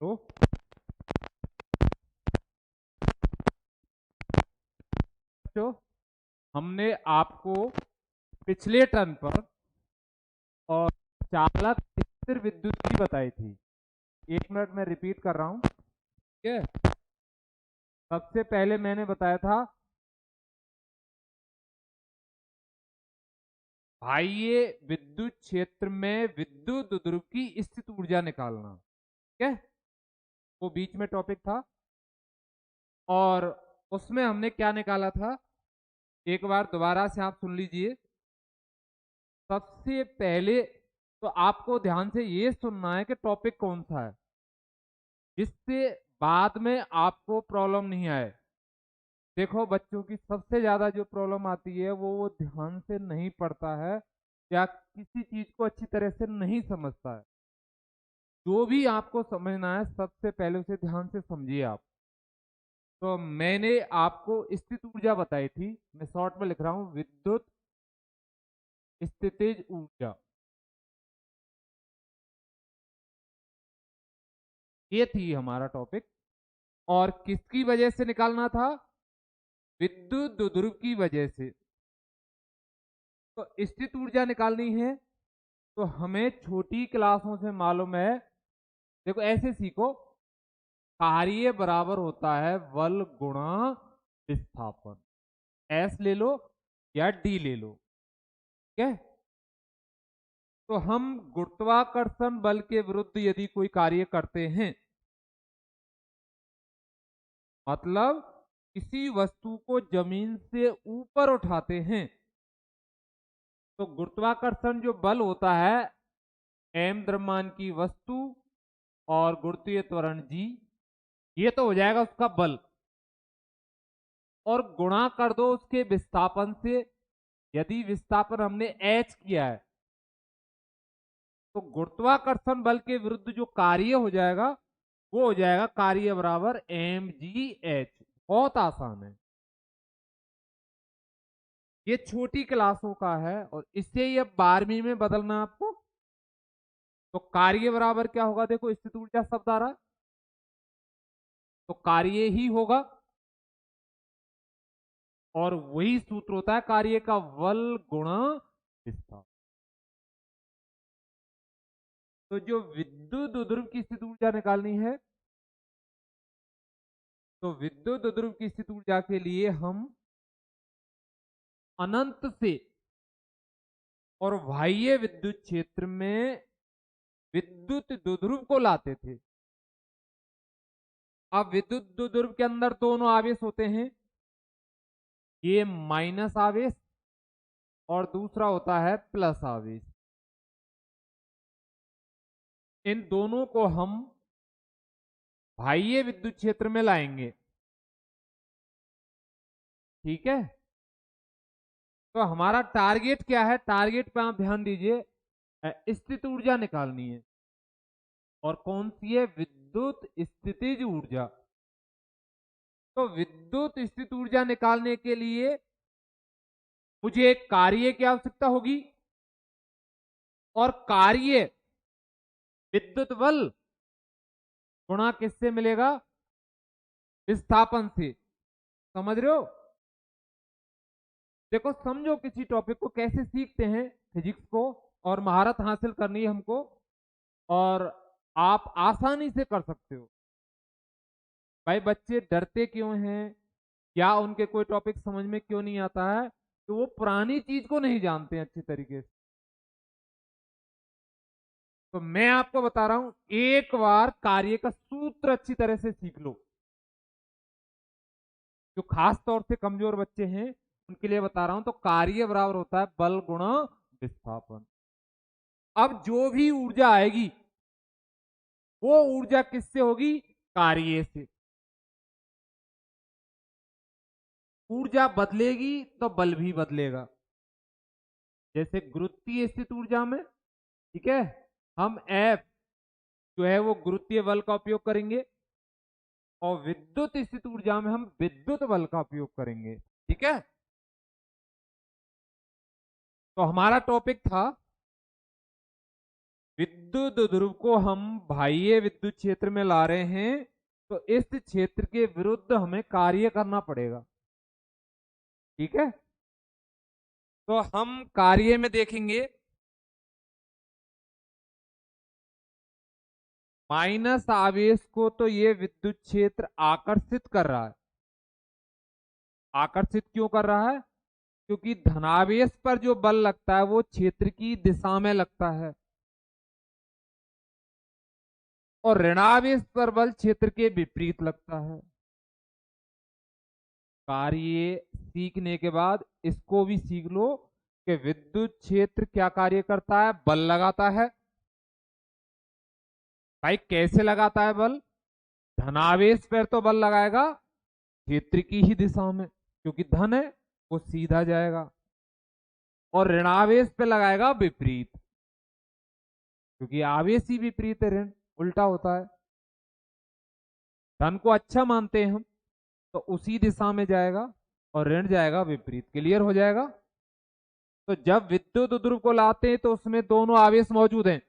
तो हमने आपको पिछले टर्न पर और चालक स्थिर विद्युत की बताई थी। 1 मिनट में रिपीट कर रहा हूं। ठीक है, सबसे पहले मैंने बताया था बाह्य विद्युत क्षेत्र में विद्युत ध्रुव की स्थित ऊर्जा निकालना। ठीक है, वो बीच में टॉपिक था और उसमें हमने क्या निकाला था, एक बार दोबारा से आप सुन लीजिए। सबसे पहले तो आपको ध्यान से ये सुनना है कि टॉपिक कौन सा है, जिससे बाद में आपको प्रॉब्लम नहीं आए। देखो, बच्चों की सबसे ज्यादा जो प्रॉब्लम आती है वो ध्यान से नहीं पढ़ता है या किसी चीज को अच्छी तरह से नहीं समझता है। जो भी आपको समझना है सबसे पहले उसे ध्यान से समझिए आप। तो मैंने आपको स्थित ऊर्जा बताई थी, मैं शॉर्ट में लिख रहा हूं, विद्युत स्थितिज ऊर्जा। ये थी हमारा टॉपिक। और किसकी वजह से निकालना था? विद्युत द्विध्रुव की वजह से। तो स्थित ऊर्जा निकालनी है तो हमें छोटी क्लासों से मालूम है। देखो, ऐसे सीखो, कार्य बराबर होता है बल गुणा विस्थापन। एस ले लो या डी ले लो। ठीक है, तो हम गुरुत्वाकर्षण बल के विरुद्ध यदि कोई कार्य करते हैं, मतलब किसी वस्तु को जमीन से ऊपर उठाते हैं, तो गुरुत्वाकर्षण जो बल होता है, एम द्रव्यमान की वस्तु और गुरुत्वीय त्वरण जी, ये तो हो जाएगा उसका बल। और गुणा कर दो उसके विस्थापन से। यदि विस्थापन हमने h किया है तो गुरुत्वाकर्षण बल के विरुद्ध जो कार्य हो जाएगा वो हो जाएगा कार्य बराबर mgh। बहुत आसान है, ये छोटी क्लासों का है और इससे ही अब 12वीं में बदलना आपको। तो कार्य बराबर क्या होगा? देखो, स्थित ऊर्जा शब्द आ रहा है तो कार्य ही होगा, और वही सूत्र होता है कार्य का, बल गुणा विस्थापन। तो जो विद्युत ध्रुव की स्थित ऊर्जा निकालनी है, तो विद्युत ध्रुव की स्थित ऊर्जा के लिए हम अनंत से और बाह्य विद्युत क्षेत्र में विद्युत द्विध्रुव को लाते थे। अब विद्युत द्विध्रुव के अंदर दोनों आवेश होते हैं, ये माइनस आवेश और दूसरा होता है प्लस आवेश। इन दोनों को हम बाह्य विद्युत क्षेत्र में लाएंगे। ठीक है, तो हमारा टारगेट क्या है? टारगेट पे आप ध्यान दीजिए, स्थित ऊर्जा निकालनी है। और कौन सी है? विद्युत स्थितिज ऊर्जा। तो विद्युत स्थित ऊर्जा निकालने के लिए मुझे एक कार्य की आवश्यकता होगी, और कार्य विद्युत बल गुणा किससे मिलेगा? विस्थापन से। समझ रहे हो? देखो, समझो किसी टॉपिक को कैसे सीखते हैं फिजिक्स को, और महारत हासिल करनी है हमको, और आप आसानी से कर सकते हो। भाई, बच्चे डरते क्यों हैं या उनके कोई टॉपिक समझ में क्यों नहीं आता है? तो वो पुरानी चीज को नहीं जानते हैं अच्छी तरीके से। तो मैं आपको बता रहा हूं, एक बार कार्य का सूत्र अच्छी तरह से सीख लो। जो खास तौर से कमजोर बच्चे हैं उनके लिए बता रहा हूं, तो कार्य बराबर होता है बल गुणा विस्थापन। अब जो भी ऊर्जा आएगी वो ऊर्जा किससे होगी? कार्य से। ऊर्जा बदलेगी तो बल भी बदलेगा। जैसे गुरुत्वीय स्थित ऊर्जा में, ठीक है, हम F जो है वो गुरुत्वीय बल का उपयोग करेंगे, और विद्युत स्थित ऊर्जा में हम विद्युत बल का उपयोग करेंगे। ठीक है, तो हमारा टॉपिक था विद्युत ध्रुव को हम बाह्य विद्युत क्षेत्र में ला रहे हैं, तो इस क्षेत्र के विरुद्ध हमें कार्य करना पड़ेगा। ठीक है, तो हम कार्य में देखेंगे माइनस आवेश को तो ये विद्युत क्षेत्र आकर्षित कर रहा है। आकर्षित क्यों कर रहा है? क्योंकि धनावेश पर जो बल लगता है वो क्षेत्र की दिशा में लगता है, और ऋणावेश पर बल क्षेत्र के विपरीत लगता है। कार्य सीखने के बाद इसको भी सीख लो कि विद्युत क्षेत्र क्या कार्य करता है, बल लगाता है। भाई कैसे लगाता है बल? धनावेश पर तो बल लगाएगा क्षेत्र की ही दिशा में, क्योंकि धन है वो सीधा जाएगा, और ऋणावेश पे लगाएगा विपरीत, क्योंकि आवेश ही विपरीत है, ऋण उल्टा होता है। धन को अच्छा मानते हैं हम, तो उसी दिशा में जाएगा, और ऋण जाएगा विपरीत। क्लियर हो जाएगा? तो जब विद्युत ध्रुव को लाते हैं तो उसमें दोनों आवेश मौजूद हैं,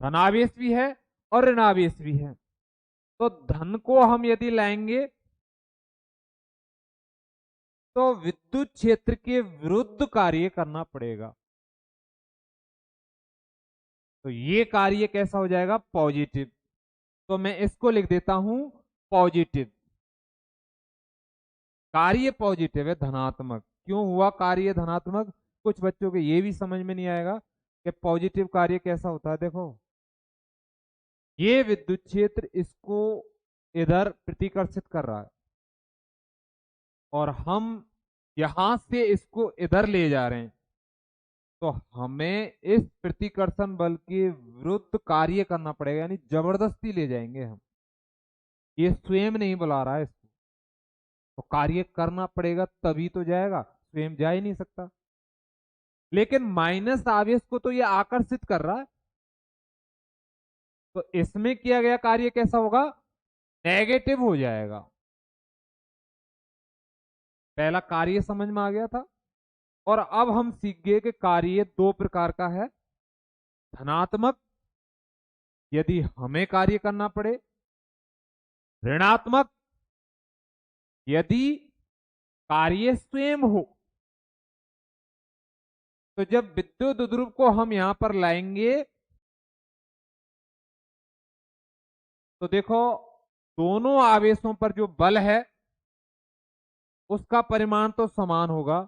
धनावेश भी है और ऋणावेश भी है। तो धन को हम यदि लाएंगे तो विद्युत क्षेत्र के विरुद्ध कार्य करना पड़ेगा। तो ये कार्य कैसा हो जाएगा? पॉजिटिव। तो मैं इसको लिख देता हूं पॉजिटिव। कार्य पॉजिटिव है, धनात्मक। क्यों हुआ कार्य धनात्मक? कुछ बच्चों के ये भी समझ में नहीं आएगा कि पॉजिटिव कार्य कैसा होता है। देखो, ये विद्युत क्षेत्र इसको इधर प्रतिकर्षित कर रहा है, और हम यहां से इसको इधर ले जा रहे हैं, तो हमें इस प्रतिकर्षण बल के विरुद्ध कार्य करना पड़ेगा, यानी जबरदस्ती ले जाएंगे हम। ये स्वयं नहीं बुला रहा है इसको, तो कार्य करना पड़ेगा तभी तो जाएगा, स्वयं जा ही नहीं सकता। लेकिन माइनस आवेश को तो ये आकर्षित कर रहा है, तो इसमें किया गया कार्य कैसा होगा? नेगेटिव हो जाएगा। पहला कार्य समझ में आ गया था। और अब हम सीख गए कि कार्य दो प्रकार का है। धनात्मक यदि हमें कार्य करना पड़े, ऋणात्मक यदि कार्य स्वयं हो। तो जब विद्युत ध्रुव को हम यहां पर लाएंगे तो देखो, दोनों आवेशों पर जो बल है उसका परिमाण तो समान होगा,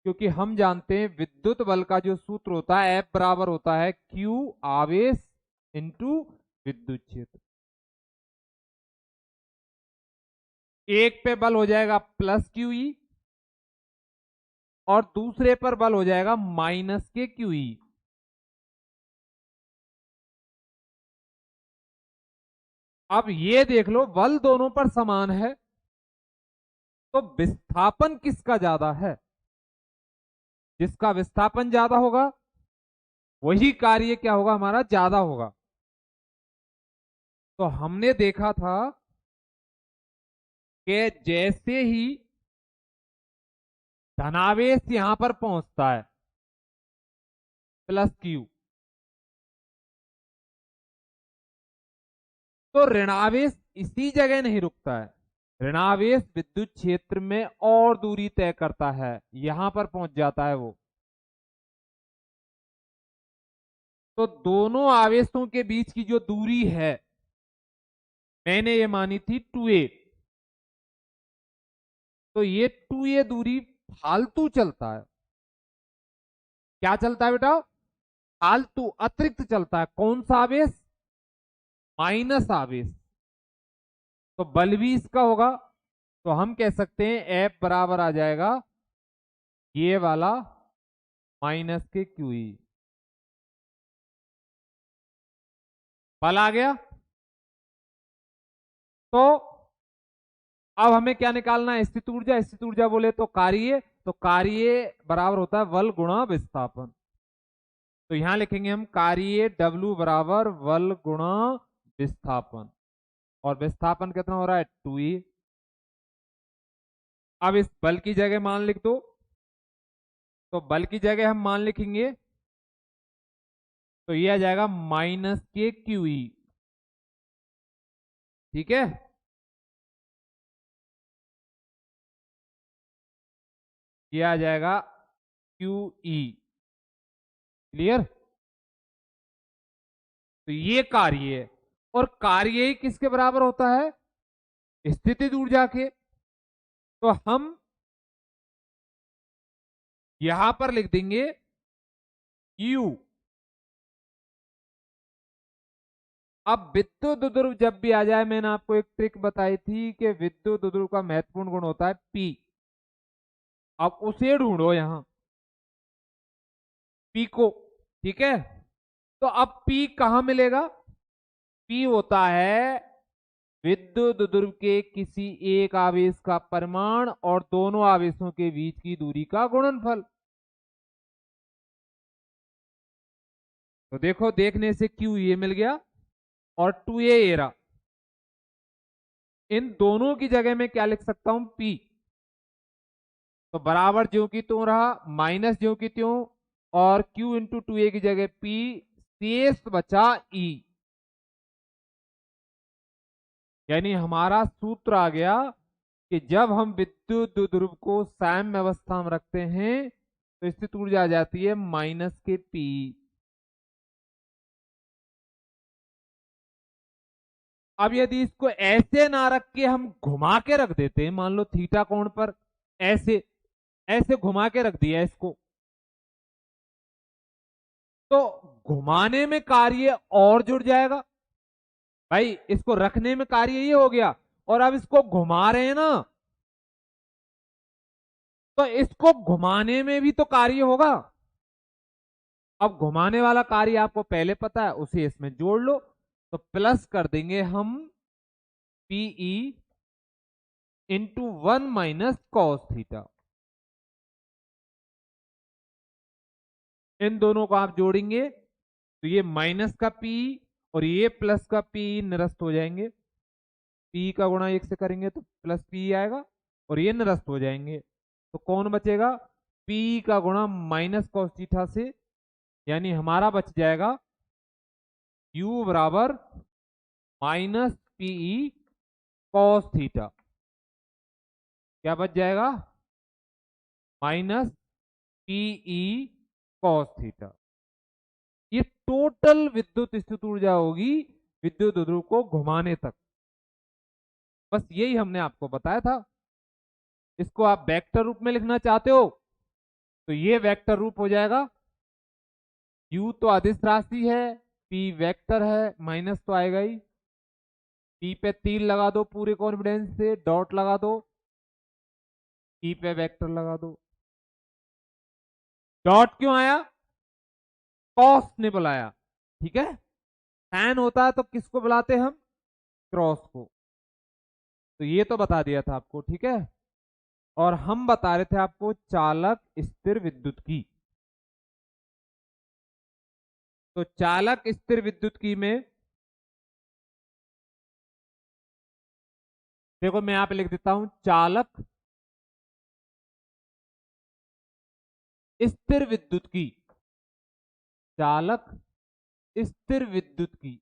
क्योंकि हम जानते हैं विद्युत बल का जो सूत्र होता है F बराबर होता है Q आवेश इंटू विद्युत क्षेत्र। एक पे बल हो जाएगा प्लस QE, और दूसरे पर बल हो जाएगा माइनस के QE। अब ये देख लो, बल दोनों पर समान है, तो विस्थापन किसका ज्यादा है? जिसका विस्थापन ज्यादा होगा वही कार्य क्या होगा? हमारा ज्यादा होगा। तो हमने देखा था कि जैसे ही धनावेश यहां पर पहुंचता है प्लस Q, तो ऋणावेश इसी जगह नहीं रुकता है। ऋणावेश विद्युत क्षेत्र में और दूरी तय करता है, यहां पर पहुंच जाता है वो। तो दोनों आवेशों के बीच की जो दूरी है मैंने ये मानी थी 2a। तो ये 2a दूरी फालतू चलता है। क्या चलता है बेटा? फालतू, अतिरिक्त चलता है। कौन सा आवेश? माइनस आवेश। तो बल भी इसका होगा, तो हम कह सकते हैं F बराबर आ जाएगा ये वाला माइनस के QE। बल आ गया। तो अब हमें क्या निकालना है? स्थित ऊर्जा। स्थित ऊर्जा बोले तो कार्य, तो कार्य बराबर होता है बल गुणा विस्थापन। तो यहां लिखेंगे हम कार्य W बराबर बल गुणा विस्थापन, और विस्थापन कितना हो रहा है? 2E। अब इस बल की जगह मान लिख दो, तो बल की जगह हम मान लिखेंगे तो ये आ जाएगा माइनस के क्यू ई। ठीक है, ये आ जाएगा क्यू ई। क्लियर? तो ये कार्य है, और कार्य ही किसके बराबर होता है? स्थितिज ऊर्जा के। तो हम यहां पर लिख देंगे U। अब विद्युत ध्रुव जब भी आ जाए, मैंने आपको एक ट्रिक बताई थी कि विद्युत ध्रुव का महत्वपूर्ण गुण होता है P। अब उसे ढूंढो यहां, P को। ठीक है, तो अब P कहां मिलेगा? P होता है विद्युत ध्रुव के किसी एक आवेश का परिमाण और दोनों आवेशों के बीच की दूरी का गुणनफल। तो देखो, देखने से Q ये मिल गया और 2A ये रहा। इन दोनों की जगह में क्या लिख सकता हूं? P। तो बराबर ज्यों की त्यों रहा, माइनस ज्यों की त्यों, और Q इंटू 2A की जगह P, शेष बचा E। यानी हमारा सूत्र आ गया कि जब हम विद्युत ध्रुव को साम्य अवस्था में रखते हैं तो स्थित ऊर्जा आ जाती है माइनस के P। अब यदि इसको ऐसे ना रख के हम घुमा के रख देते हैं, मान लो थीटा कोण पर, ऐसे ऐसे घुमा के रख दिया इसको, तो घुमाने में कार्य और जुड़ जाएगा। भाई इसको रखने में कार्य ये हो गया, और अब इसको घुमा रहे हैं ना, तो इसको घुमाने में भी तो कार्य होगा। अब घुमाने वाला कार्य आपको पहले पता है, उसे इसमें जोड़ लो। तो प्लस कर देंगे हम पीई इंटू 1 - cos थीटा। इन दोनों को आप जोड़ेंगे तो ये माइनस का पी और ये प्लस का पी निरस्त हो जाएंगे। पी का गुणा 1 से करेंगे तो प्लस पी आएगा, और ये निरस्त हो जाएंगे। तो कौन बचेगा? पी का गुणा माइनस कॉस थीटा से, यानी हमारा बच जाएगा u बराबर माइनस पीई कॉस थीटा। क्या बच जाएगा? Minus p E cos theta. ये टोटल विद्युत स्थित ऊर्जा होगी विद्युत ध्रुव को घुमाने तक। बस यही हमने आपको बताया था। इसको आप वेक्टर रूप में लिखना चाहते हो तो ये वेक्टर रूप हो जाएगा। u तो अदिश राशि है, p वेक्टर है, माइनस तो आएगा ही। p पे 3 लगा दो पूरे कॉन्फिडेंस से, डॉट लगा दो, p पे वेक्टर लगा दो। डॉट क्यों आया? कॉस ने बुलाया। ठीक है, साइन होता है तो किसको बुलाते हैं हम? क्रॉस को। तो ये तो बता दिया था आपको। ठीक है, और हम बता रहे थे आपको चालक स्थिर विद्युत की। तो चालक स्थिर विद्युत की में देखो, मैं यहां पे लिख देता हूं चालक स्थिर विद्युत की। चालक स्थिर विद्युत की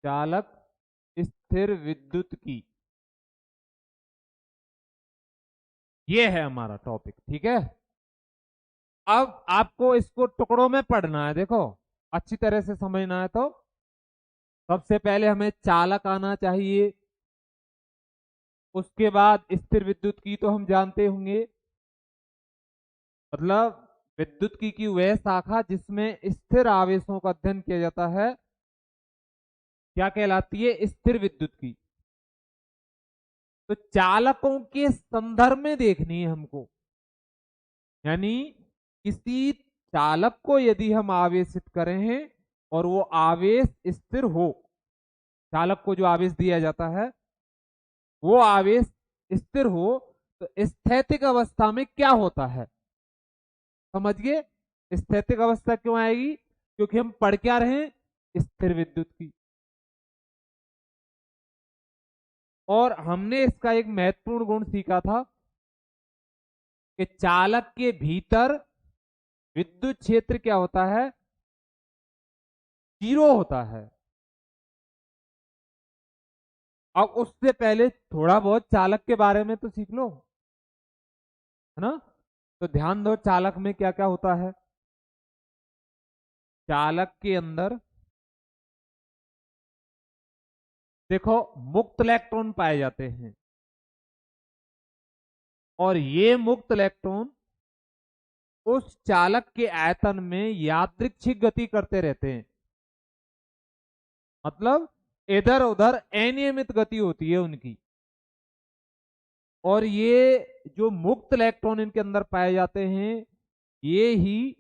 चालक स्थिर विद्युत की, ये है हमारा टॉपिक। ठीक है, अब आपको इसको टुकड़ों में पढ़ना है। देखो, अच्छी तरह से समझना है तो सबसे पहले हमें चालक आना चाहिए, उसके बाद स्थिर विद्युत की तो हम जानते होंगे, मतलब विद्युत की वह शाखा जिसमें स्थिर आवेशों का अध्ययन किया जाता है क्या कहलाती है? स्थिर विद्युत की। तो चालकों के संदर्भ में देखनी है हमको, यानी किसी चालक को यदि हम आवेशित करें हैं और वो आवेश स्थिर हो, चालक को जो आवेश दिया जाता है वो आवेश स्थिर हो, तो स्थैतिक अवस्था में क्या होता है? समझ गए? स्थैतिक अवस्था क्यों आएगी? क्योंकि हम पढ़ क्या रहे हैं? स्थिर विद्युत की। और हमने इसका एक महत्वपूर्ण गुण सीखा था कि चालक के भीतर विद्युत क्षेत्र क्या होता है, 0 होता है। अब उससे पहले थोड़ा बहुत चालक के बारे में तो सीख लो, है ना। तो ध्यान दो चालक में क्या क्या होता है। चालक के अंदर देखो मुक्त इलेक्ट्रॉन पाए जाते हैं, और ये मुक्त इलेक्ट्रॉन उस चालक के आयतन में यादृच्छिक गति करते रहते हैं। मतलब इधर उधर अनियमित गति होती है उनकी। और ये जो मुक्त इलेक्ट्रॉन इनके अंदर पाए जाते हैं, ये ही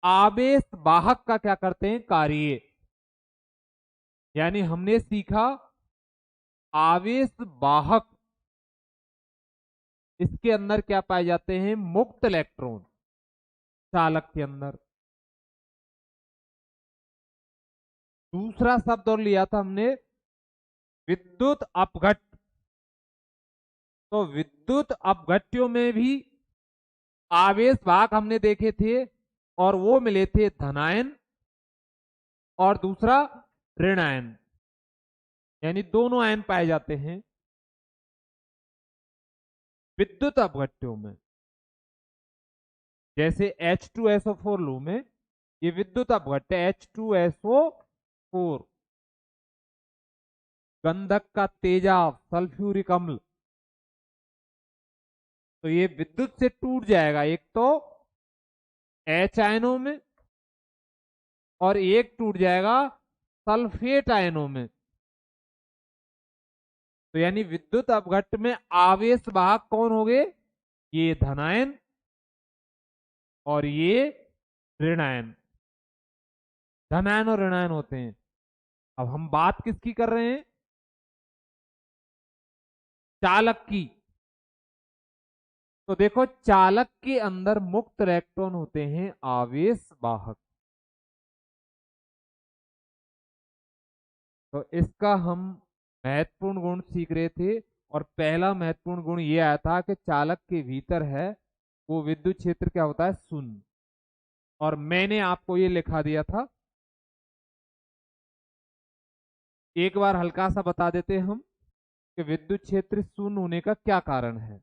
आवेश वाहक का क्या करते हैं, कार्य। यानी हमने सीखा आवेश वाहक, इसके अंदर क्या पाए जाते हैं, मुक्त इलेक्ट्रॉन चालक के अंदर। दूसरा शब्द और लिया था हमने, विद्युत अपघट्ट। तो विद्युत अपघट्यों में भी आवेश वाहक हमने देखे थे, और वो मिले थे धनायन और दूसरा ऋणायन, यानी दोनों आयन पाए जाते हैं विद्युत अपघट्यों में। जैसे H2SO4 लू में ये विद्युत अपघट्य H2SO4, गंधक का तेजाब सल्फ्यूरिक अम्ल, तो ये विद्युत से टूट जाएगा, एक तो H आयनों में और एक टूट जाएगा सल्फेट आयनों में। तो यानी विद्युत अपघट्ट में आवेश वाहक कौन हो गए, ये धनायन और ये ऋणायन। धनायन और ऋणायन होते हैं। अब हम बात किसकी कर रहे हैं, चालक की। तो देखो चालक के अंदर मुक्त इलेक्ट्रॉन होते हैं आवेश वाहक। तो इसका हम महत्वपूर्ण गुण सीख रहे थे, और पहला महत्वपूर्ण गुण ये आया था कि चालक के भीतर है वो विद्युत क्षेत्र क्या होता है, शून्य। और मैंने आपको ये लिखा दिया था, एक बार हल्का सा बता देते हम कि विद्युत क्षेत्र शून्य होने का क्या कारण है।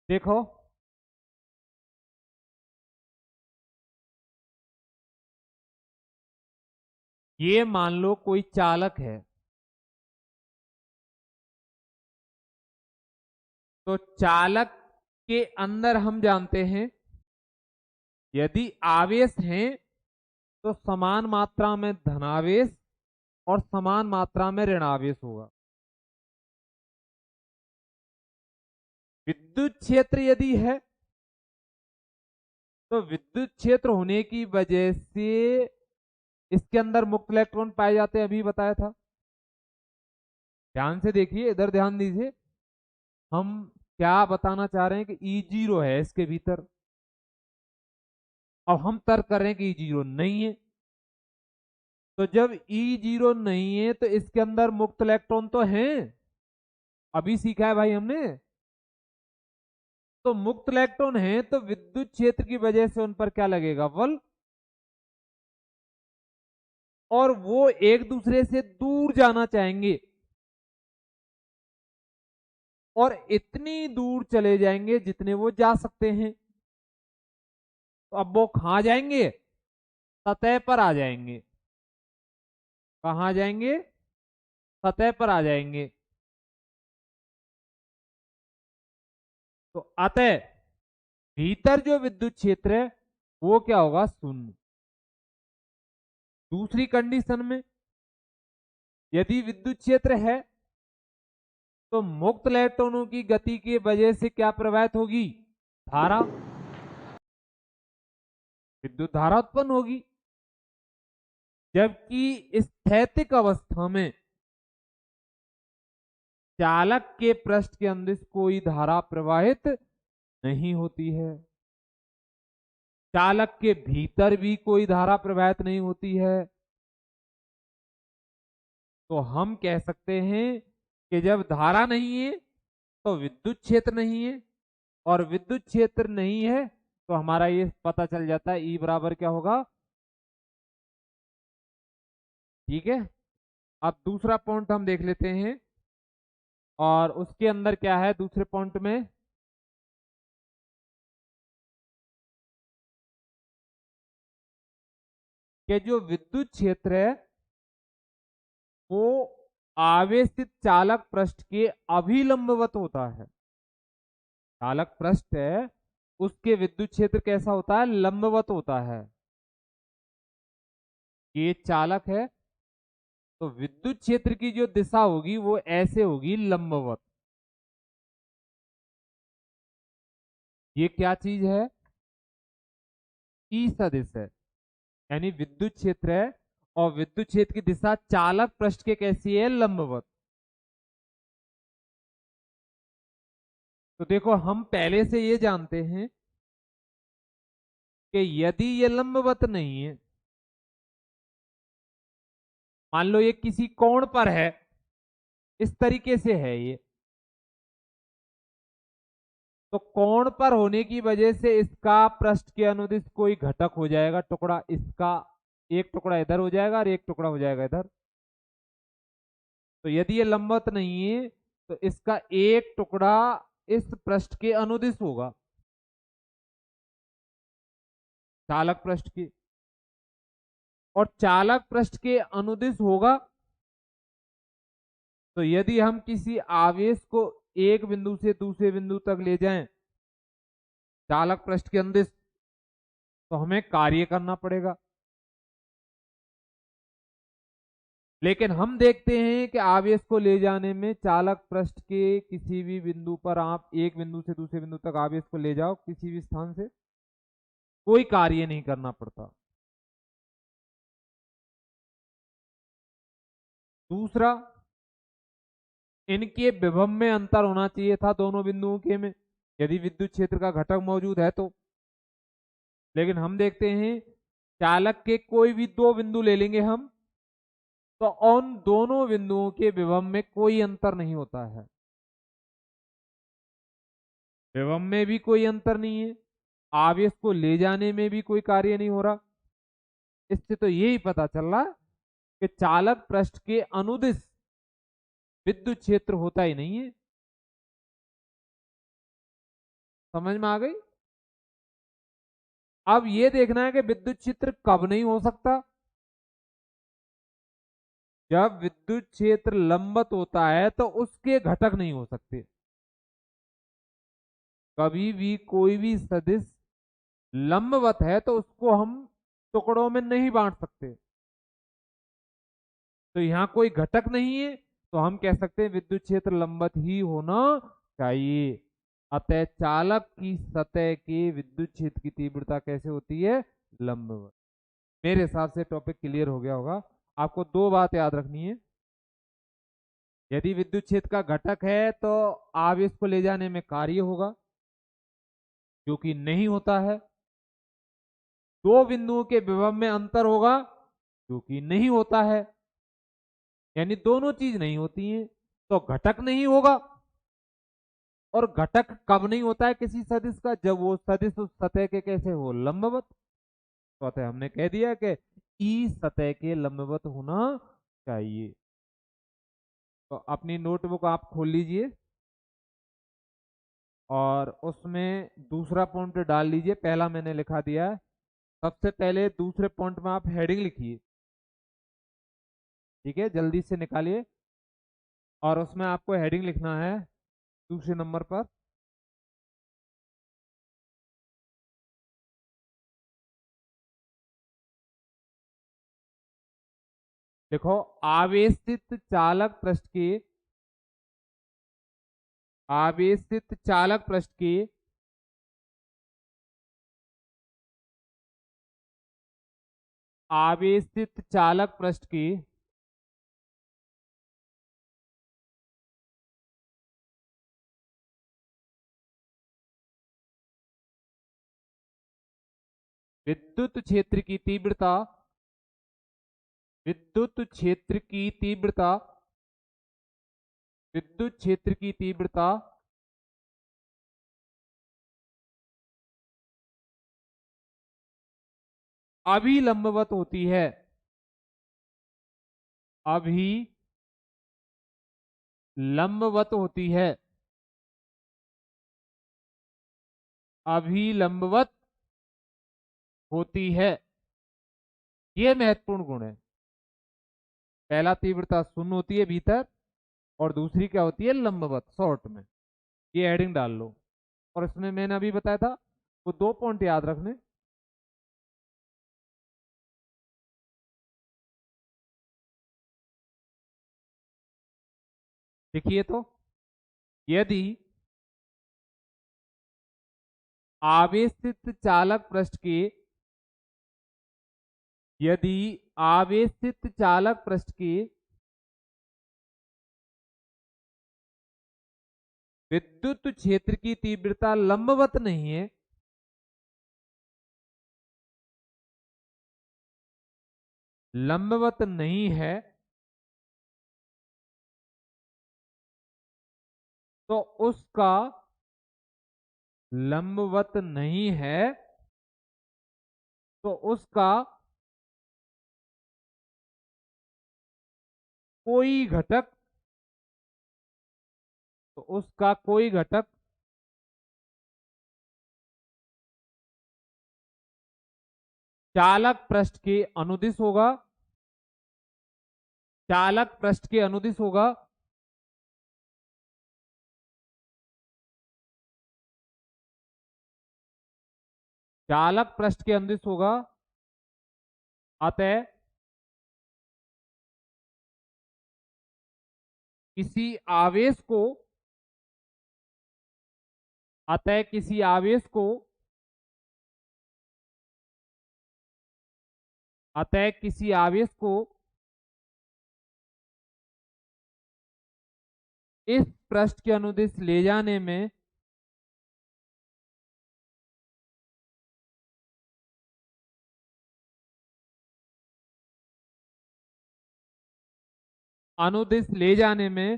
देखो ये मान लो कोई चालक है, तो चालक के अंदर हम जानते हैं यदि आवेश हैं तो समान मात्रा में धनावेश और समान मात्रा में ऋणावेश होगा। विद्युत क्षेत्र यदि है तो विद्युत क्षेत्र होने की वजह से इसके अंदर मुक्त इलेक्ट्रॉन पाए जाते हैं, अभी बताया था। ध्यान से देखिए, इधर ध्यान दीजिए, हम क्या बताना चाह रहे हैं कि E0 है इसके भीतर। अब हम तर्क कर रहे हैं कि E0 नहीं है, तो जब E0 नहीं है तो इसके अंदर मुक्त इलेक्ट्रॉन तो हैं, अभी सीखा है भाई हमने। तो मुक्त इलेक्ट्रॉन है तो विद्युत क्षेत्र की वजह से उन पर क्या लगेगा, बल, और वो एक दूसरे से दूर जाना चाहेंगे, और इतनी दूर चले जाएंगे जितने वो जा सकते हैं। तो अब वो कहां जाएंगे, सतह पर आ जाएंगे। कहां जाएंगे, सतह पर आ जाएंगे। तो अतः भीतर जो विद्युत क्षेत्र है वो क्या होगा, शून्य। दूसरी कंडीशन में यदि विद्युत क्षेत्र है तो मुक्त इलेक्ट्रॉनों की गति की वजह से क्या प्रवाहित होगी, धारा, विद्युत धारा उत्पन्न होगी। जबकि स्थैतिक अवस्था में चालक के पृष्ठ के अंदर कोई धारा प्रवाहित नहीं होती है, चालक के भीतर भी कोई धारा प्रवाहित नहीं होती है। तो हम कह सकते हैं कि जब धारा नहीं है तो विद्युत क्षेत्र नहीं है, और विद्युत क्षेत्र नहीं है तो हमारा ये पता चल जाता है ई बराबर क्या होगा। ठीक है, अब दूसरा पॉइंट हम देख लेते हैं, और उसके अंदर क्या है दूसरे पॉइंट में, कि जो विद्युत क्षेत्र है वो आवेशित चालक पृष्ठ के अभिलंबवत होता है। चालक पृष्ठ है उसके विद्युत क्षेत्र कैसा होता है, लंबवत होता है। ये चालक है तो विद्युत क्षेत्र की जो दिशा होगी वो ऐसे होगी, लंबवत। ये क्या चीज है, ई सदिश है, यानी विद्युत क्षेत्र है और विद्युत क्षेत्र की दिशा चालक पृष्ठ के कैसी है, लंबवत। तो देखो हम पहले से ये जानते हैं कि यदि ये लंबवत नहीं है, मान लो ये किसी कोण पर है, इस तरीके से है ये, तो कोण पर होने की वजह से इसका पृष्ठ के अनुदिश कोई घटक हो जाएगा, टुकड़ा इसका, एक टुकड़ा इधर हो जाएगा और एक टुकड़ा हो जाएगा इधर। तो यदि ये लंबवत नहीं है तो इसका एक टुकड़ा इस पृष्ठ के अनुदिश होगा, चालक पृष्ठ की, और चालक पृष्ठ के अनुदिश होगा। तो यदि हम किसी आवेश को एक बिंदु से दूसरे बिंदु तक ले जाएं चालक पृष्ठ के अनुदिश, तो हमें कार्य करना पड़ेगा। लेकिन हम देखते हैं कि आवेश को ले जाने में चालक पृष्ठ के किसी भी बिंदु पर, आप एक बिंदु से दूसरे बिंदु तक आवेश को ले जाओ किसी भी स्थान से, कोई कार्य नहीं करना पड़ता। दूसरा, इनके विभव में अंतर होना चाहिए था दोनों बिंदुओं के में, यदि विद्युत क्षेत्र का घटक मौजूद है तो। लेकिन हम देखते हैं चालक के कोई भी दो बिंदु ले लेंगे हम, तो उन दोनों बिंदुओं के विभव में कोई अंतर नहीं होता है, विभव में भी कोई अंतर नहीं है, आवेश को ले जाने में भी कोई कार्य नहीं हो रहा। इससे तो यही पता चल रहा कि चालक पृष्ठ के अनुदिश विद्युत क्षेत्र होता ही नहीं है। समझ में आ गई। अब ये देखना है कि विद्युत क्षेत्र कब नहीं हो सकता, जब विद्युत क्षेत्र लंबवत होता है तो उसके घटक नहीं हो सकते। कभी भी कोई भी सदिश लंबवत है तो उसको हम टुकड़ों में नहीं बांट सकते। तो यहाँ कोई घटक नहीं है तो हम कह सकते हैं विद्युत क्षेत्र लंबवत ही होना चाहिए। अतः चालक की सतह के विद्युत क्षेत्र की तीव्रता कैसे होती है, लंबवत। मेरे हिसाब से टॉपिक क्लियर हो गया होगा। आपको दो बात याद रखनी है, यदि विद्युत क्षेत्र का घटक है तो आवेश को ले जाने में कार्य होगा, जो कि नहीं होता है। दो बिंदुओं के विभव में अंतर होगा, जो कि नहीं होता है। यानी दोनों चीज नहीं होती हैं, तो घटक नहीं होगा। और घटक कब नहीं होता है किसी सदिश का, जब वो सदिश उस सतह के कैसे हो, लंबवत। तो अतः हमने कह दिया कि ई सतह के लंबवत होना चाहिए। तो अपनी नोटबुक आप खोल लीजिए और उसमें दूसरा पॉइंट डाल लीजिए। पहला मैंने लिखा दिया है, सबसे पहले दूसरे पॉइंट में आप हेडिंग लिखिए। ठीक है, जल्दी से निकालिए, और उसमें आपको हेडिंग लिखना है दूसरे नंबर पर। देखो, आवेशित चालक पृष्ठ के, आवेशित चालक पृष्ठ के आवेशित चालक पृष्ठ की विद्युत क्षेत्र की तीव्रता विद्युत क्षेत्र की तीव्रता, विद्युत क्षेत्र की तीव्रता अभिलंबवत होती है, अभिलंबवत होती है, अभिलंबवत होती है। यह महत्वपूर्ण गुण है। पहला, तीव्रता शून्य होती है भीतर, और दूसरी क्या होती है, लंबवत, शॉर्ट में। ये हेडिंग डाल लो। और इसमें मैंने अभी बताया था वो 2 पॉइंट याद रखने। देखिए तो, यदि आवेशित चालक पृष्ठ के, यदि आवेशित चालक पृष्ठ के विद्युत क्षेत्र की तीव्रता लंबवत नहीं है, लंबवत नहीं है, तो उसका, लंबवत नहीं है तो उसका कोई घटक, तो उसका कोई घटक चालक पृष्ठ के अनुदिश होगा, चालक पृष्ठ के अनुदिश होगा, चालक पृष्ठ के अनुदिश होगा। अतः किसी आवेश को, अतः किसी आवेश को, अतः किसी आवेश को इस पृष्ठ के अनुदिश ले जाने में अनुदिश ले जाने में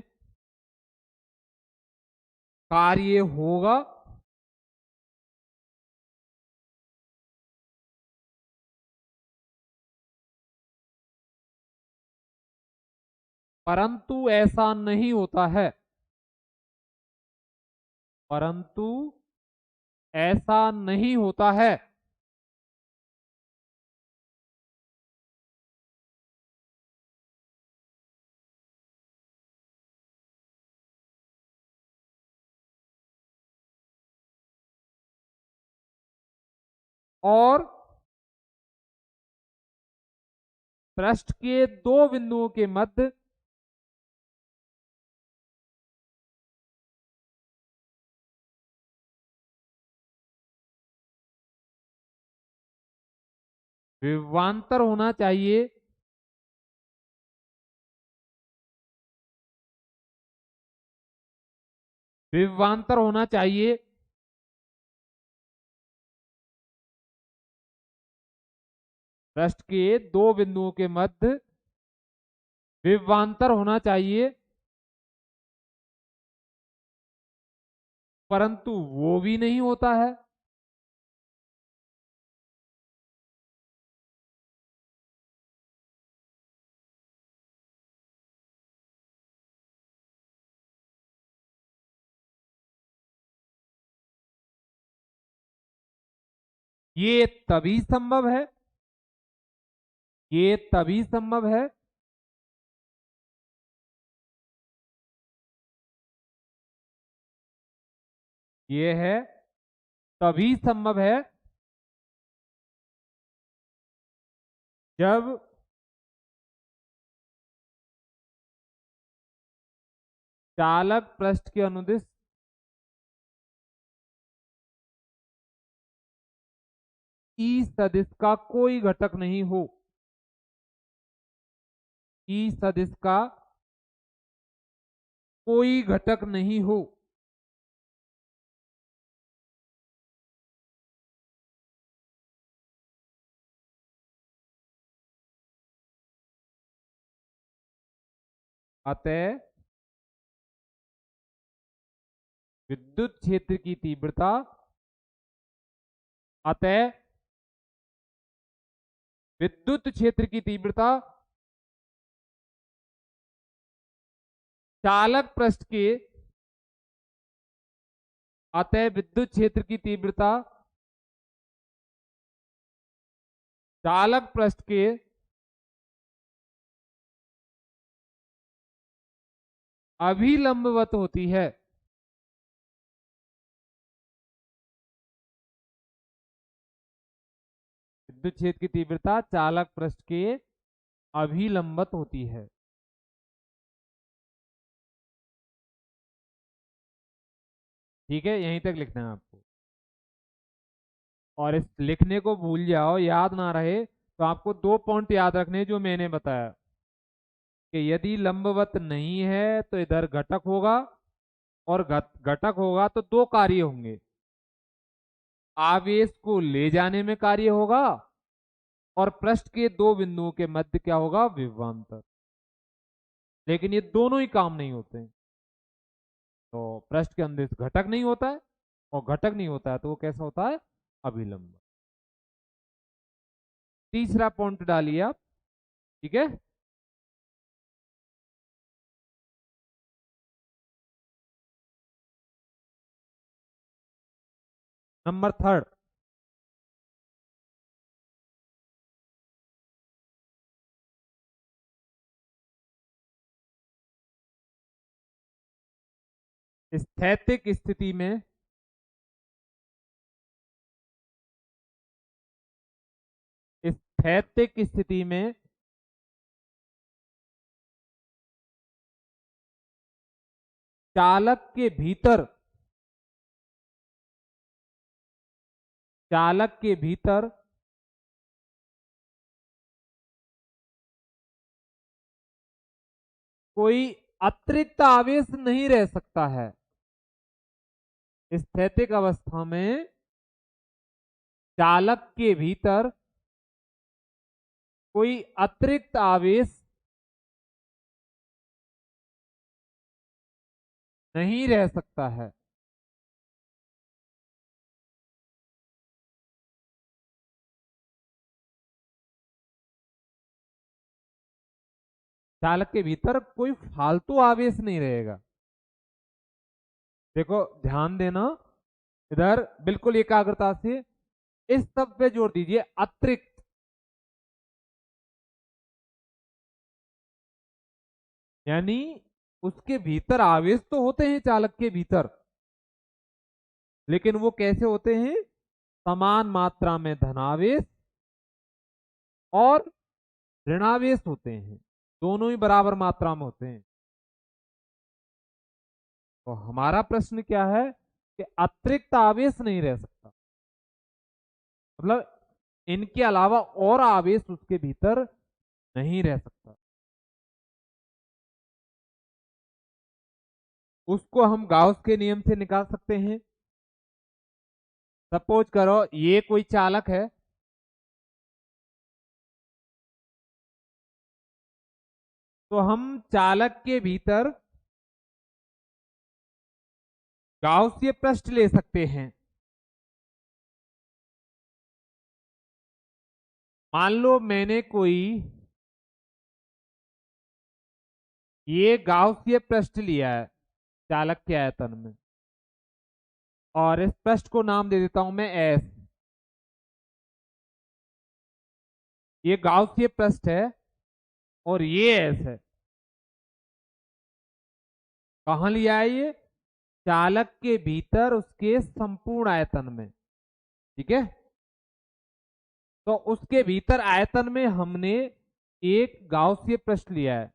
कार्य होगा, परंतु ऐसा नहीं होता है, परंतु ऐसा नहीं होता है। और पृष्ठ के दो बिंदुओं के मध्य विभवांतर होना चाहिए, विभवांतर होना चाहिए, पृष्ठ के दो बिंदुओं के मध्य विभवांतर होना चाहिए, परंतु वो भी नहीं होता है। ये तभी संभव है, ये तभी संभव है ये है, तभी संभव है जब चालक पृष्ठ के अनुदिश ई सदिश का कोई घटक नहीं हो, ई सदिश का कोई घटक नहीं हो। अतः विद्युत क्षेत्र की तीव्रता, अतः विद्युत क्षेत्र की तीव्रता चालक पृष्ठ के, अतः विद्युत क्षेत्र की तीव्रता चालक पृष्ठ के अभिलंबवत होती है। विद्युत क्षेत्र की तीव्रता चालक पृष्ठ के अभिलंबवत होती है। ठीक है, यहीं तक लिखना है आपको। और इस लिखने को भूल जाओ, याद ना रहे तो आपको 2 पॉइंट याद रखने जो मैंने बताया कि यदि लंबवत नहीं है तो इधर घटक होगा, और घटक होगा तो 2 कार्य होंगे। आवेश को ले जाने में कार्य होगा, और पृष्ठ के 2 बिंदुओं के मध्य क्या होगा, विभवांतर। लेकिन ये दोनों ही काम नहीं होते हैं। तो पृष्ठ के अंदर घटक नहीं होता है, और घटक नहीं होता है तो वो कैसा होता है, अभिलंब। तीसरा पॉइंट डालिए आप। ठीक है, नंबर 3। स्थैतिक स्थिति में स्थैतिक स्थिति में चालक के भीतर, चालक के भीतर कोई अतिरिक्त आवेश नहीं रह सकता है। स्थैतिक अवस्था में चालक के भीतर कोई अतिरिक्त आवेश नहीं रह सकता है। चालक के भीतर कोई फालतू आवेश नहीं रहेगा। देखो ध्यान देना, इधर बिल्कुल एकाग्रता से इस शब्द पे जोर दीजिए, अतिरिक्त। यानी उसके भीतर आवेश तो होते हैं चालक के भीतर, लेकिन वो कैसे होते हैं, समान मात्रा में धनावेश और ऋणावेश होते हैं, दोनों ही बराबर मात्रा में होते हैं। तो हमारा प्रश्न क्या है कि अतिरिक्त आवेश नहीं रह सकता, मतलब इनके अलावा और आवेश उसके भीतर नहीं रह सकता। उसको हम गाउस के नियम से निकाल सकते हैं। सपोज करो ये कोई चालक है, तो हम चालक के भीतर गाउसीय पृष्ठ ले सकते हैं। मान लो मैंने कोई ये गाउसीय पृष्ठ लिया है चालक के आयतन में, और इस पृष्ठ को नाम दे देता हूं मैं एस। ये गाउसीय पृष्ठ है और ये एस है। कहां लिया है ये, चालक के भीतर उसके संपूर्ण आयतन में। ठीक है, तो उसके भीतर आयतन में हमने एक गाउसीय पृष्ठ लिया है,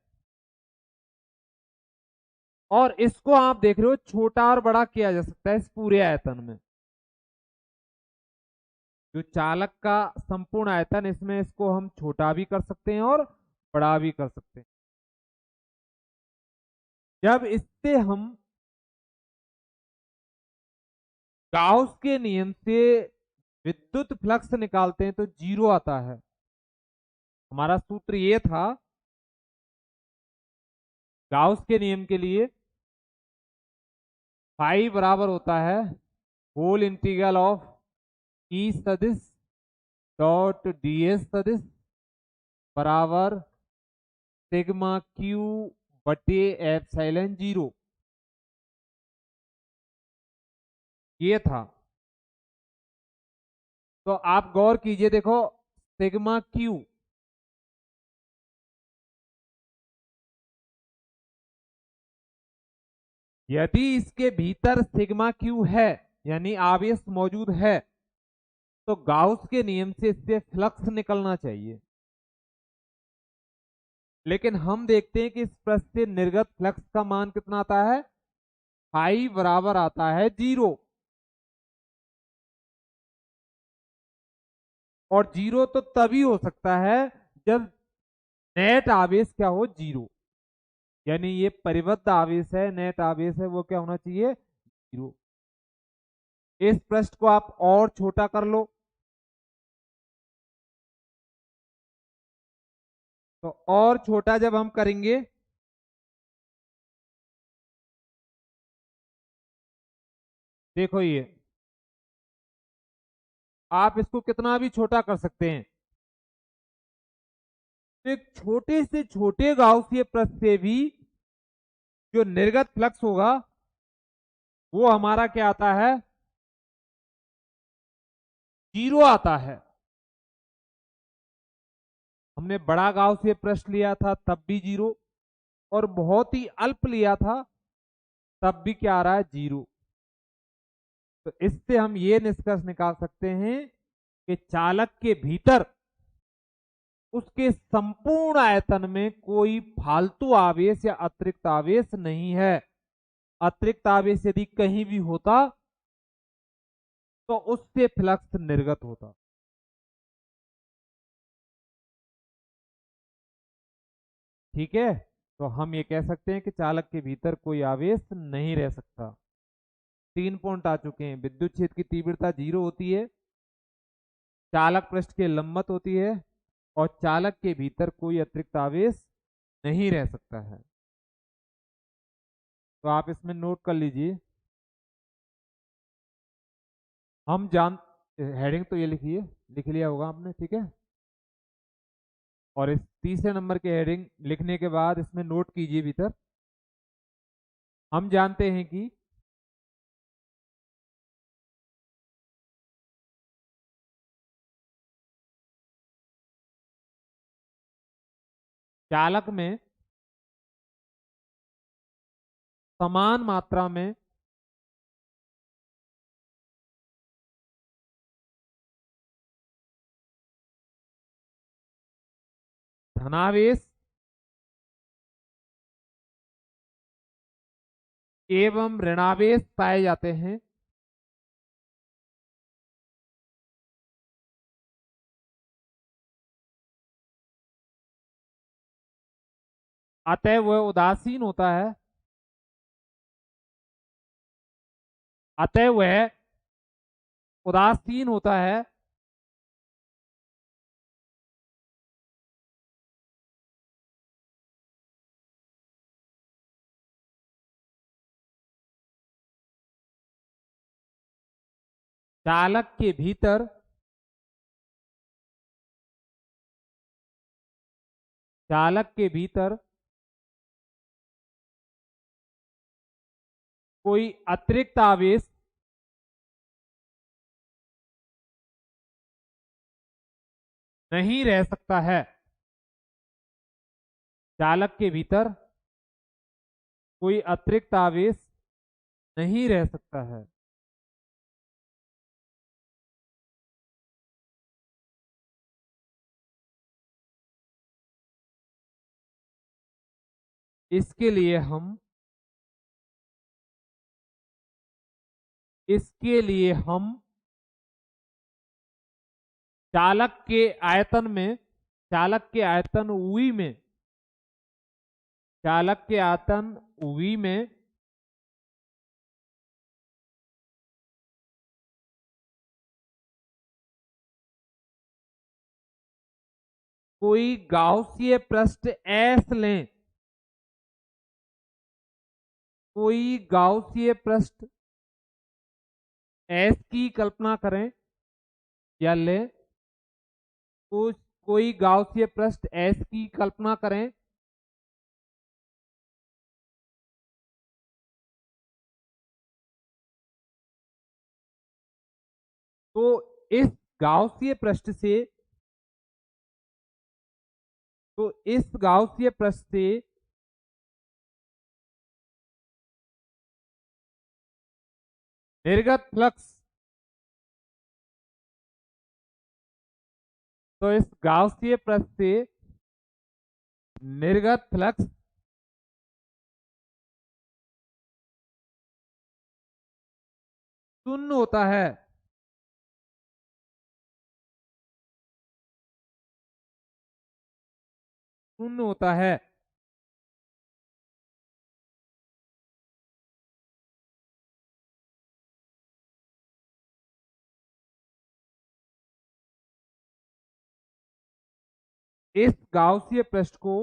और इसको आप देख रहे हो छोटा और बड़ा किया जा सकता है इस पूरे आयतन में। जो चालक का संपूर्ण आयतन, इसमें इसको हम छोटा भी कर सकते हैं और बड़ा भी कर सकते हैं। जब इससे हम गाउस के नियम से विद्युत फ्लक्स निकालते हैं तो 0 आता है। हमारा सूत्र ये था गाउस के नियम के लिए फाई बराबर होता है होल इंटीग्रल ऑफ ई सदिश डॉट डीएस सदिश बराबर सिग्मा क्यू बटे एप्सिलॉन जीरो। ये था। तो आप गौर कीजिए, देखो सिग्मा क्यू, यदि इसके भीतर सिग्मा क्यू है यानी आवेश मौजूद है तो गाउस के नियम से इससे फ्लक्स निकलना चाहिए। लेकिन हम देखते हैं कि इस पृष्ठ से निर्गत फ्लक्स का मान कितना आता है, फाई बराबर आता है जीरो। और जीरो तो तभी हो सकता है जब नेट आवेश क्या हो, जीरो। यानी ये परिबद्ध आवेश है, नेट आवेश है, वो क्या होना चाहिए, जीरो। इस पृष्ठ को आप और छोटा कर लो तो और छोटा जब हम करेंगे देखो ये आप इसको कितना भी छोटा कर सकते हैं। तो एक छोटे से छोटे गाउसिय पृष्ठ से भी जो निर्गत फ्लक्स होगा वो हमारा क्या आता है, जीरो आता है। हमने बड़ा गाउसिय पृष्ठ लिया था तब भी जीरो, और बहुत ही अल्प लिया था तब भी क्या आ रहा है, जीरो। तो इससे हम ये निष्कर्ष निकाल सकते हैं कि चालक के भीतर उसके संपूर्ण आयतन में कोई फालतू आवेश या अतिरिक्त आवेश नहीं है। अतिरिक्त आवेश यदि कहीं भी होता तो उससे फ्लक्स निर्गत होता। ठीक है, तो हम ये कह सकते हैं कि चालक के भीतर कोई आवेश नहीं रह सकता। 3 पॉइंट आ चुके हैं। विद्युत क्षेत्र की तीव्रता जीरो होती है, चालक पृष्ठ के लंबवत होती है, और चालक के भीतर कोई अतिरिक्त आवेश नहीं रह सकता है। तो आप इसमें नोट कर लीजिए। हम जान हेडिंग तो ये लिखिए, लिख लिया होगा आपने, ठीक है। और इस तीसरे नंबर के हेडिंग लिखने के बाद इसमें नोट कीजिए भीतर, हम जानते हैं कि चालक में समान मात्रा में धनावेश एवं ऋणावेश पाए जाते हैं। अतः वह उदासीन होता है, अतः वह उदासीन होता है चालक के भीतर चालक के भीतर कोई अतिरिक्त आवेश नहीं रह सकता है। चालक के भीतर कोई अतिरिक्त आवेश नहीं रह सकता है। इसके लिए हम इसके लिए हम चालक के आयतन में चालक के आयतन उई में चालक के आयतन उई में कोई गाउसीय पृष्ठ एस लें। कोई गाउसीय पृष्ठ एस की कल्पना करें या लें, कोई गाउसीय पृष्ठ एस की कल्पना करें। तो इस गाउसीय पृष्ठ से निर्गत फ्लक्स, तो इस गाउसीय पृष्ठ से निर्गत फ्लक्स शून्य होता है। शून्य होता है। इस गाउसीय पृष्ठ को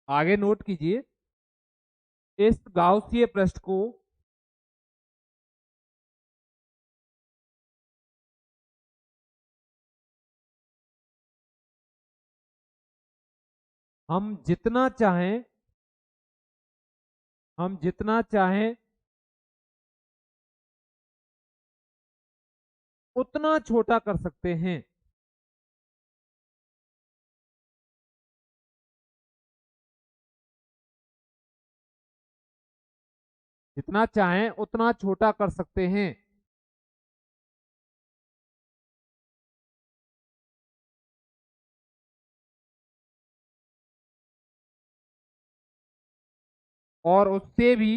आगे नोट कीजिए। इस गाउसीय पृष्ठ को हम जितना चाहें उतना छोटा कर सकते हैं। जितना चाहें उतना छोटा कर सकते हैं। और उससे भी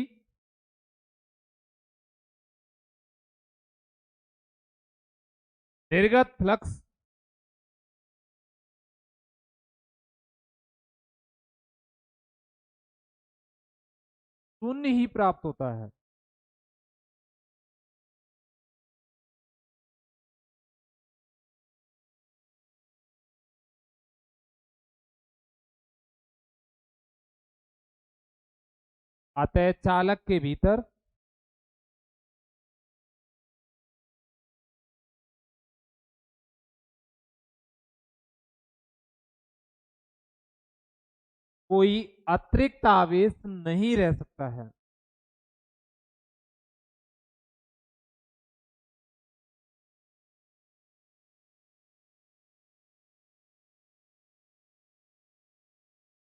निर्गत फ्लक्स शून्य ही प्राप्त होता है। अतः चालक के भीतर कोई अतिरिक्त आवेश नहीं रह सकता है।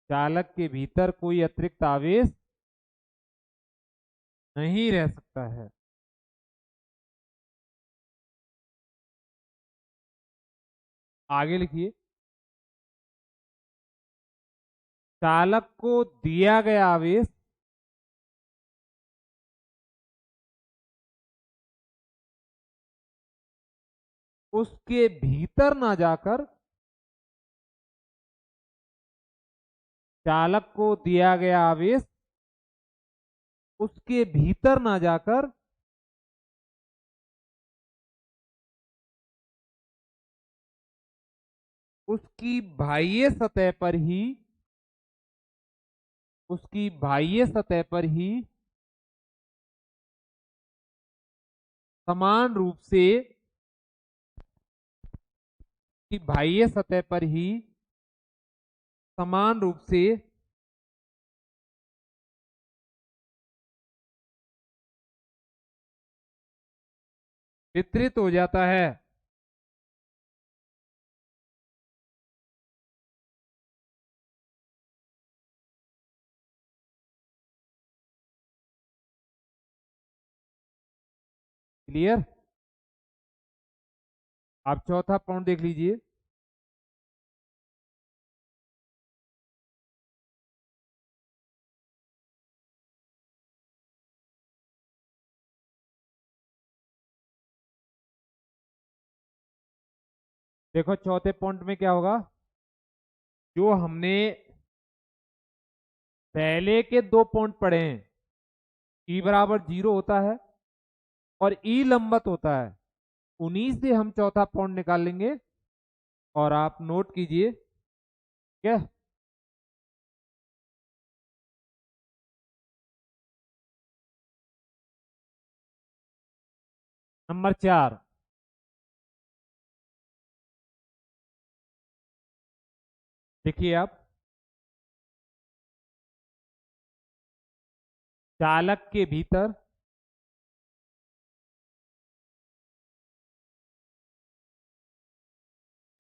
चालक के भीतर कोई अतिरिक्त आवेश नहीं रह सकता है। आगे लिखिए। चालक को दिया गया आवेश उसके भीतर ना जाकर चालक को दिया गया आवेश उसके भीतर ना जाकर उसकी बाह्य सतह पर ही समान रूप से की बाह्य सतह पर ही समान रूप से वितरित हो जाता है। क्लियर। आप चौथा पॉइंट देख लीजिए। देखो चौथे पॉइंट में क्या होगा। जो हमने पहले के दो पॉइंट पढ़े हैं, ई बराबर 0 होता है और ई लंबवत होता है, उन्हीं से हम चौथा पॉइंट निकाल लेंगे। और आप नोट कीजिए। ठीक है। नंबर 4, देखिए आप, चालक के भीतर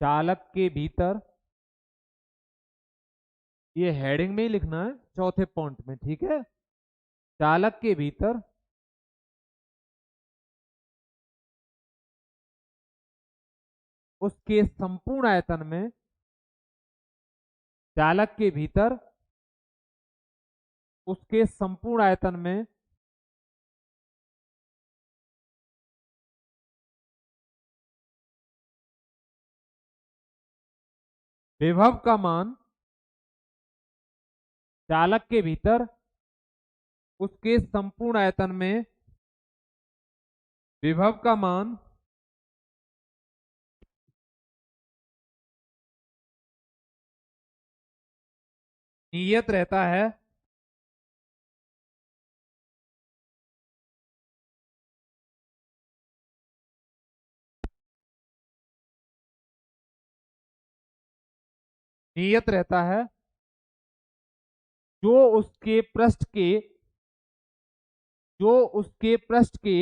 चालक के भीतर, ये हेडिंग में ही लिखना है चौथे पॉइंट में, ठीक है। चालक के भीतर उसके संपूर्ण आयतन में, चालक के भीतर उसके संपूर्ण आयतन में विभव का मान, चालक के भीतर उसके संपूर्ण आयतन में विभव का मान नियत रहता है, नियत रहता है, जो उसके पृष्ठ के जो उसके पृष्ठ के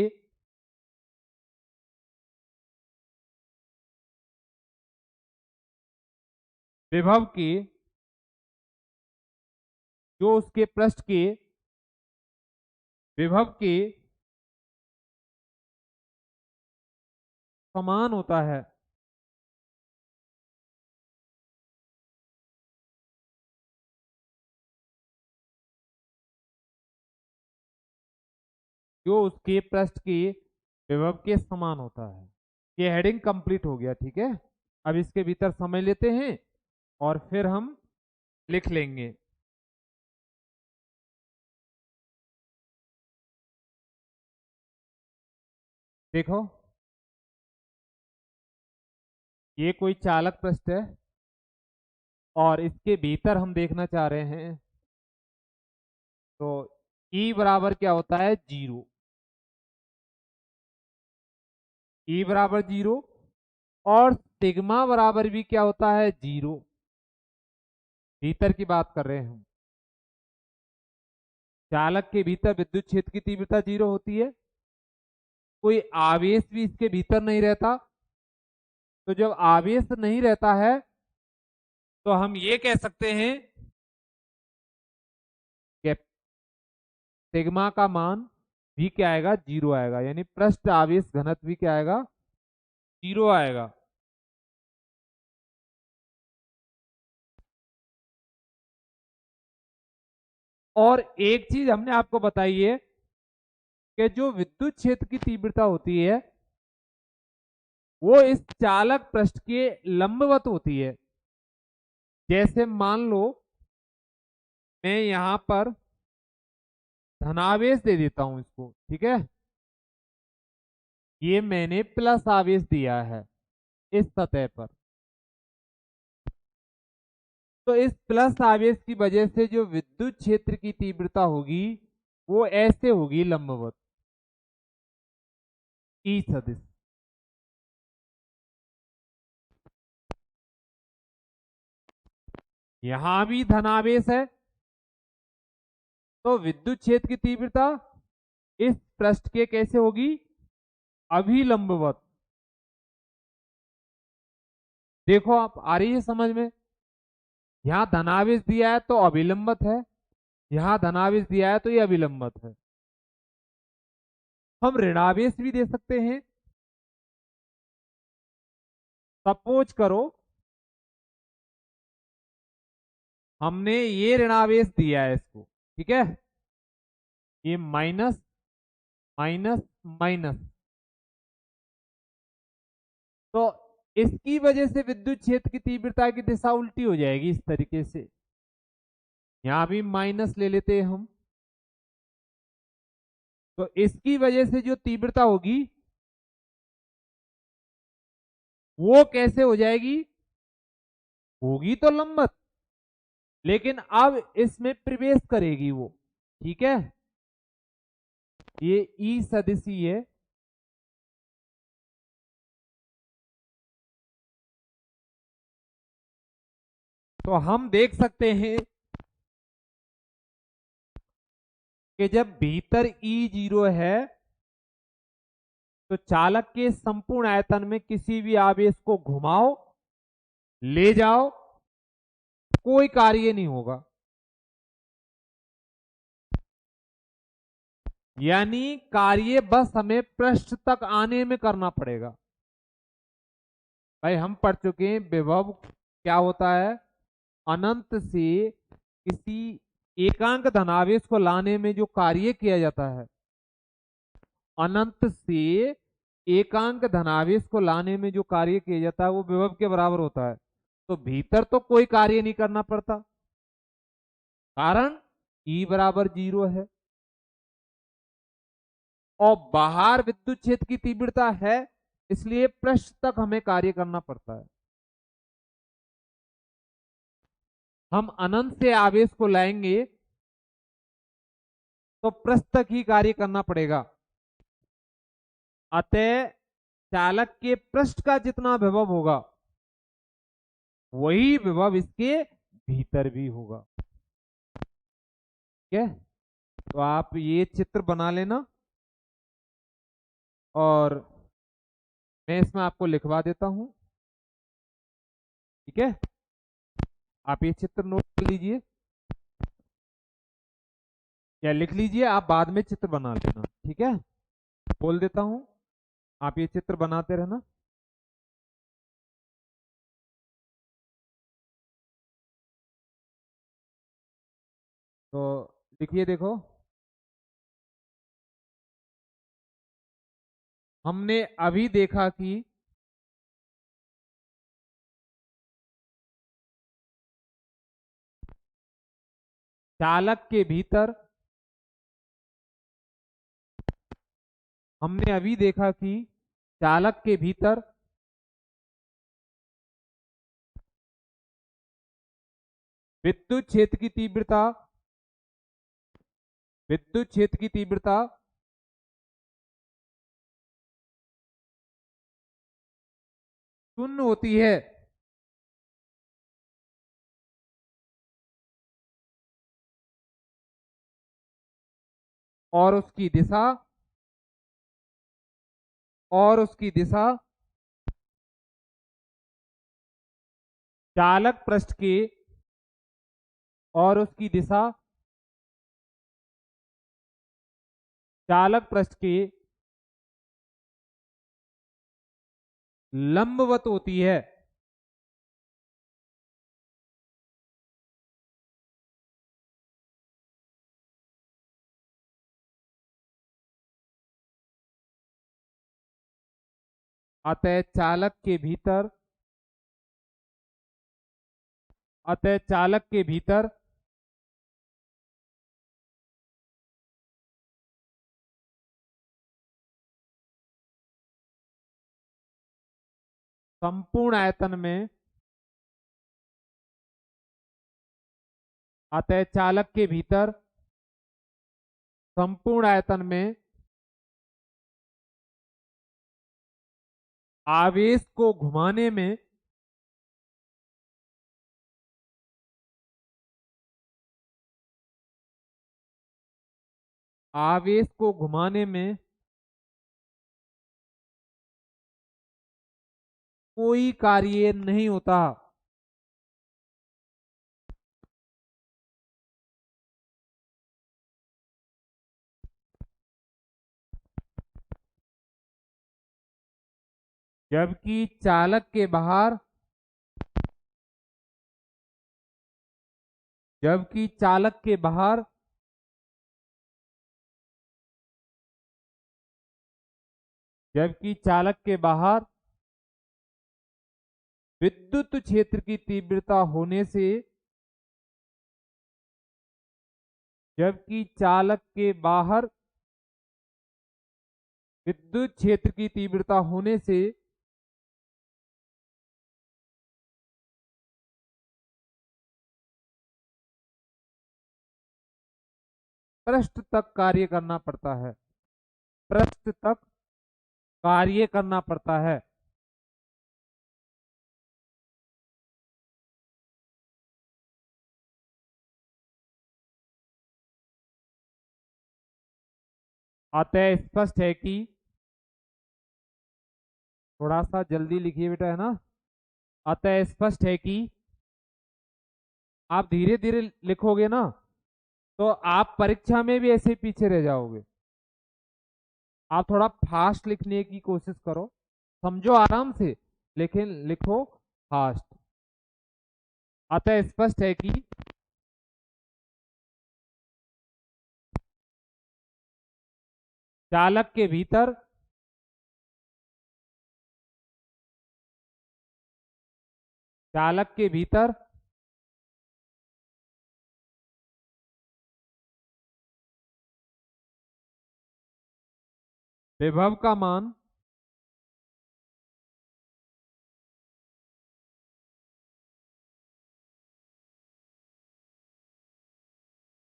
विभव के जो उसके पृष्ठ के विभव के समान होता है। जो उसके पृष्ठ के विभव के समान होता है। ये हेडिंग कंप्लीट हो गया, ठीक है। अब इसके भीतर समझ लेते हैं और फिर हम लिख लेंगे। देखो, ये कोई चालक पृष्ठ है और इसके भीतर हम देखना चाह रहे हैं, तो ई बराबर क्या होता है, 0। ई बराबर 0 और सिग्मा बराबर भी क्या होता है, 0। भीतर की बात कर रहे हैं हम। चालक के भीतर विद्युत क्षेत्र की तीव्रता 0 होती है, कोई आवेश भी इसके भीतर नहीं रहता। तो जब आवेश नहीं रहता है तो हम ये कह सकते हैं कि सिग्मा का मान भी क्या आएगा, 0 आएगा, यानी पृष्ठ आवेश घनत्व भी क्या आएगा, 0 आएगा। और एक चीज हमने आपको बताई है कि जो विद्युत क्षेत्र की तीव्रता होती है वो इस चालक पृष्ठ के लंबवत होती है। जैसे मान लो मैं यहां पर धनावेश दे देता हूं इसको, ठीक है। ये मैंने प्लस आवेश दिया है इस सतह पर, तो इस प्लस आवेश की वजह से जो विद्युत क्षेत्र की तीव्रता होगी वो ऐसे होगी, लंबवत, ई सदिश। यहां भी धनावेश है तो विद्युत क्षेत्र की तीव्रता इस पृष्ठ के कैसे होगी, अभिलंबवत। देखो आप, आ रही है समझ में। यहां धनावेश दिया है तो अभिलंबत है, यहां धनावेश दिया है तो ये अभिलंबत है। हम ऋणावेश भी दे सकते हैं। सपोज करो हमने ये ऋणावेश दिया है इसको, ठीक है, ये माइनस माइनस माइनस, तो इसकी वजह से विद्युत क्षेत्र की तीव्रता की दिशा उल्टी हो जाएगी इस तरीके से। यहां भी माइनस ले लेते हैं हम, तो इसकी वजह से जो तीव्रता होगी वो कैसे हो जाएगी, होगी तो लंबत, लेकिन अब इसमें प्रवेश करेगी वो, ठीक है। ये ई सदिशी है, तो हम देख सकते हैं कि जब भीतर E0 है तो चालक के संपूर्ण आयतन में किसी भी आवेश को घुमाओ, ले जाओ, कोई कार्य नहीं होगा। यानी कार्य बस हमें पृष्ठ तक आने में करना पड़ेगा। भाई हम पढ़ चुके हैं विभव क्या होता है, अनंत से किसी एकांक धनावेश को लाने में जो कार्य किया जाता है, अनंत से एकांक धनावेश को लाने में जो कार्य किया जाता है वो विभव के बराबर होता है। तो भीतर तो कोई कार्य नहीं करना पड़ता, कारण E बराबर 0 है, और बाहर विद्युत क्षेत्र की तीव्रता है, इसलिए पृष्ठ तक हमें कार्य करना पड़ता है। हम अनंत से आवेश को लाएंगे तो पृष्ठ तक ही कार्य करना पड़ेगा। अतः चालक के पृष्ठ का जितना विभव होगा वही विभव इसके भीतर भी होगा। ठीक है, तो आप ये चित्र बना लेना और मैं इसमें आपको लिखवा देता हूं। ठीक है, आप ये चित्र नोट कर लीजिए या लिख लीजिए, आप बाद में चित्र बना लेना। ठीक है, बोल देता हूं, आप ये चित्र बनाते रहना। तो लिखिए, देखो हमने अभी देखा कि चालक के भीतर, हमने अभी देखा कि चालक के भीतर विद्युत क्षेत्र की तीव्रता, विद्युत क्षेत्र की तीव्रता शून्य होती है, और उसकी दिशा, और उसकी दिशा चालक पृष्ठ के, और उसकी दिशा चालक पृष्ठ के लंबवत होती है। अतः चालक के भीतर, अतः चालक के भीतर संपूर्ण आयतन में, अतः चालक के भीतर संपूर्ण आयतन में आवेश को घुमाने में, आवेश को घुमाने में कोई कार्य नहीं होता। जबकि चालक के बाहर, जबकि चालक के बाहर जबकि चालक के बाहर विद्युत क्षेत्र की तीव्रता होने से, जबकि चालक के बाहर विद्युत क्षेत्र की तीव्रता होने से पृष्ठ तक कार्य करना पड़ता है, पृष्ठ तक कार्य करना पड़ता है। अतः स्पष्ट है कि, थोड़ा सा जल्दी लिखिए बेटा, है ना। अतः स्पष्ट है कि, आप धीरे धीरे लिखोगे ना तो आप परीक्षा में भी ऐसे पीछे रह जाओगे। आप थोड़ा फास्ट लिखने की कोशिश करो, समझो आराम से लेकिन लिखो फास्ट। अतः स्पष्ट है कि चालक के भीतर चालक के भीतर विभव का मान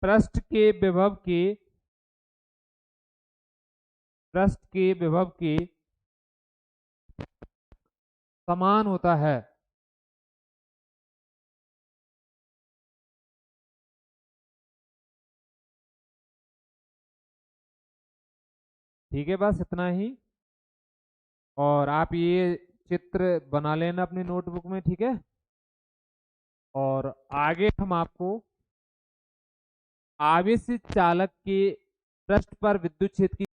पृष्ठ के विभव के समान होता है। ठीक है, बस इतना ही। और आप ये चित्र बना लेना अपनी नोटबुक में, ठीक है। और आगे हम आपको आवेशित चालक के पृष्ठ पर विद्युत क्षेत्र की